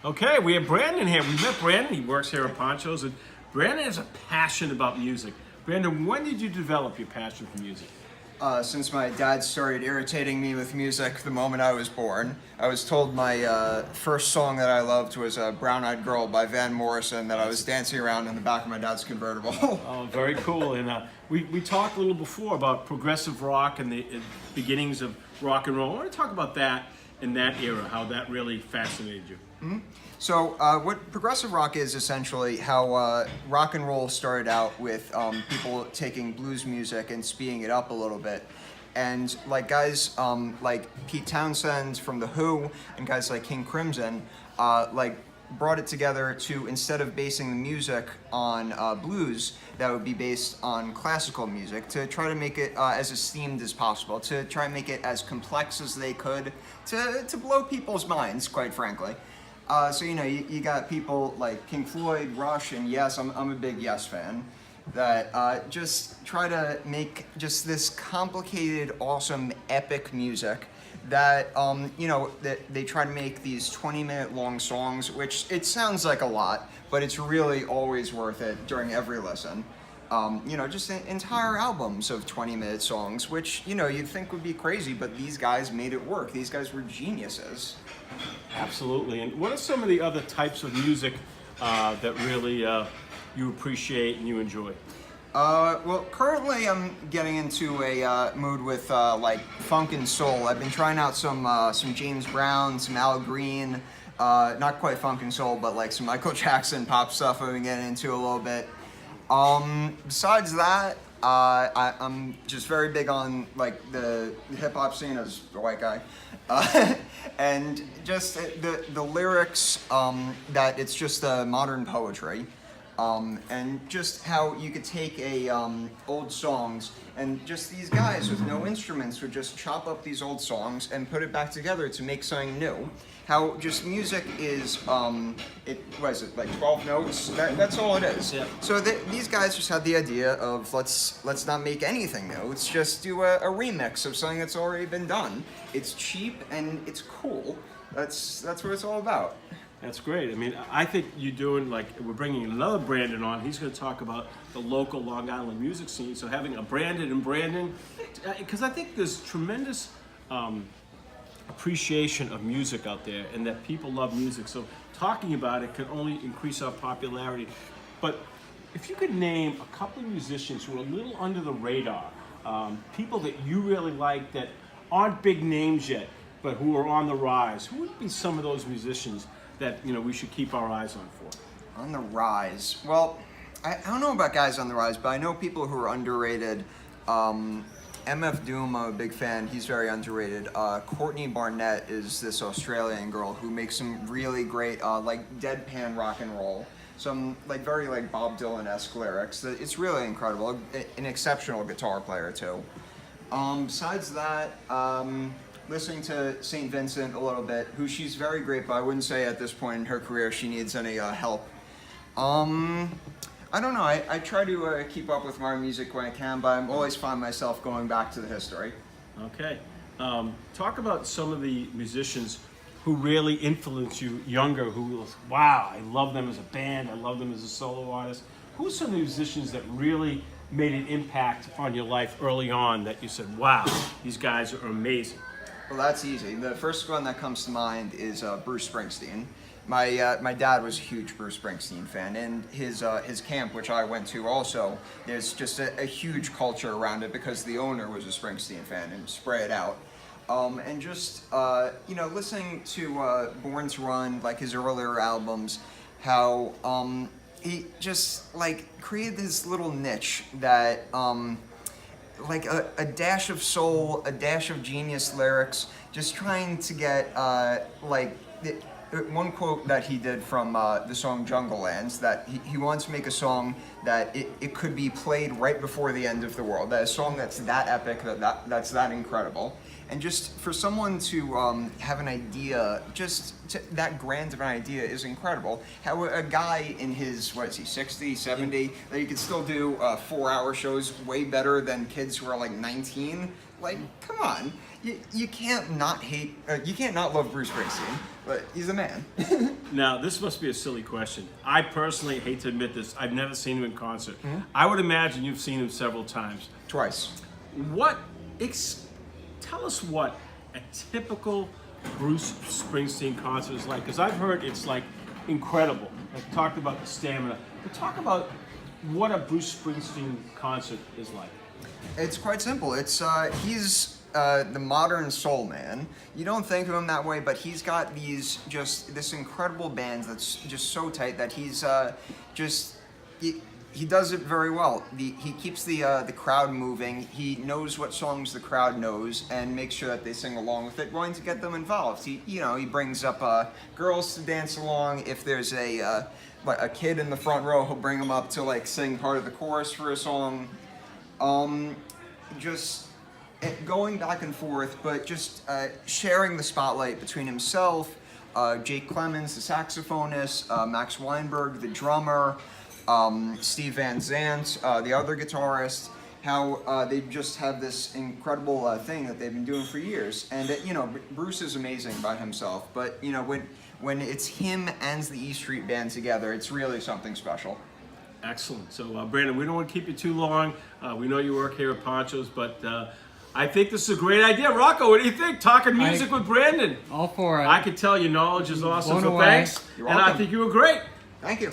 Okay, we have Brandon here. We met Brandon. He works here at Ponchos, and Brandon has a passion about music. Brandon, when did you develop your passion for music? Since my dad started irritating me with music the moment I was born. I was told my first song that I loved was Brown Eyed Girl by Van Morrison that I was dancing around in the back of my dad's convertible. Oh, very cool. And we talked a little before about progressive rock and the beginnings of rock and roll. I want to talk about that in that era, how that really fascinated you. Mm-hmm. So what progressive rock is essentially how rock and roll started out with people taking blues music and speeding it up a little bit. And like guys like Pete Townsend from The Who and guys like King Crimson brought it together to, instead of basing the music on blues, that would be based on classical music, to try to make it as esteemed as possible, to try and make it as complex as they could, to blow people's minds, quite frankly. So you got people like Pink Floyd, Rush, and Yes, I'm a big Yes fan, that just try to make just this complicated, awesome, epic music that that they try to make these 20-minute long songs, which it sounds like a lot, but it's really always worth it during every listen. Just entire albums of 20-minute songs, which you'd think would be crazy, but these guys made it work. These guys were geniuses. Absolutely. And what are some of the other types of music that really you appreciate and you enjoy? Well, currently I'm getting into a mood with like funk and soul. I've been trying out some James Brown, some Al Green, not quite funk and soul, but like some Michael Jackson pop stuff I've been getting into a little bit. Besides that, I'm just very big on like the hip hop scene as a white guy, and just the lyrics, that it's just modern poetry. And just how you could take old songs, and just these guys with no instruments would just chop up these old songs and put it back together to make something new. How just music is, what is it, like 12 notes? That's all it is. Yeah. So these guys just had the idea of let's not make anything new. Let's just do a remix of something that's already been done. It's cheap and it's cool. That's what it's all about. That's great. I mean, I think you're doing, like, we're bringing another Brandon on. He's going to talk about the local Long Island music scene. So having a Brandon and Brandon, because I think there's tremendous appreciation of music out there, and that people love music. So talking about it can only increase our popularity. But if you could name a couple of musicians who are a little under the radar, people that you really like that aren't big names yet, but who are on the rise, who would be some of those musicians that we should keep our eyes on for? On the rise. Well, I don't know about guys on the rise, but I know people who are underrated. MF Doom, I'm a big fan. He's very underrated. Courtney Barnett is this Australian girl who makes some really great, like deadpan rock and roll. Some like very like Bob Dylan-esque lyrics. It's really incredible. An exceptional guitar player too. Besides that, listening to St. Vincent a little bit, who she's very great, but I wouldn't say at this point in her career she needs any help. I don't know, I try to keep up with my music when I can, but I always find myself going back to the history. Okay. Talk about some of the musicians who really influence you younger, who, wow, I love them as a band, I love them as a solo artist. Who are some of the musicians that really made an impact on your life early on that you said, wow, these guys are amazing? Well, that's easy. The first one that comes to mind is Bruce Springsteen. My dad was a huge Bruce Springsteen fan, and his camp, which I went to also, there's just a huge culture around it because the owner was a Springsteen fan and spray it out. And just listening to Born to Run, like his earlier albums, how he just like created this little niche that like a dash of soul, a dash of genius lyrics, just trying to get one quote that he did from the song Jungle Lands, that he wants to make a song that it could be played right before the end of the world, that a song that's that epic, that's that incredible. And just for someone to have an idea, that grand of an idea is incredible. How a guy in his, 60, 70, that you could still do 4-hour shows way better than kids who are like 19, Like, come on. You can't not hate, you can't not love Bruce Springsteen, but he's a man. Now, this must be a silly question. I personally hate to admit this. I've never seen him in concert. I would imagine you've seen him several times. Twice. Tell us what a typical Bruce Springsteen concert is like, because I've heard it's like incredible. I've talked about the stamina, but talk about what a Bruce Springsteen concert is like. It's quite simple. He's the modern soul man. You don't think of him that way, but he's got this incredible band that's just so tight that he's he does it very well. He keeps the crowd moving. He knows what songs the crowd knows and makes sure that they sing along with it, wanting to get them involved. He brings up girls to dance along. If there's a kid in the front row, he'll bring them up to like sing part of the chorus for a song. Going back and forth, but just sharing the spotlight between himself, Jake Clemens, the saxophonist, Max Weinberg, the drummer, Steve Van Zandt, the other guitarist, how they just have this incredible thing that they've been doing for years. And, Bruce is amazing by himself, but, when it's him and the E Street Band together, it's really something special. Excellent. So, Brandon, we don't want to keep you too long. We know you work here at Ponchos, but I think this is a great idea. Rocco, what do you think? Talking music with Brandon. All for it. I can tell your knowledge is awesome, Blown so away. thanks. You're And I welcome. think you were great. Thank you.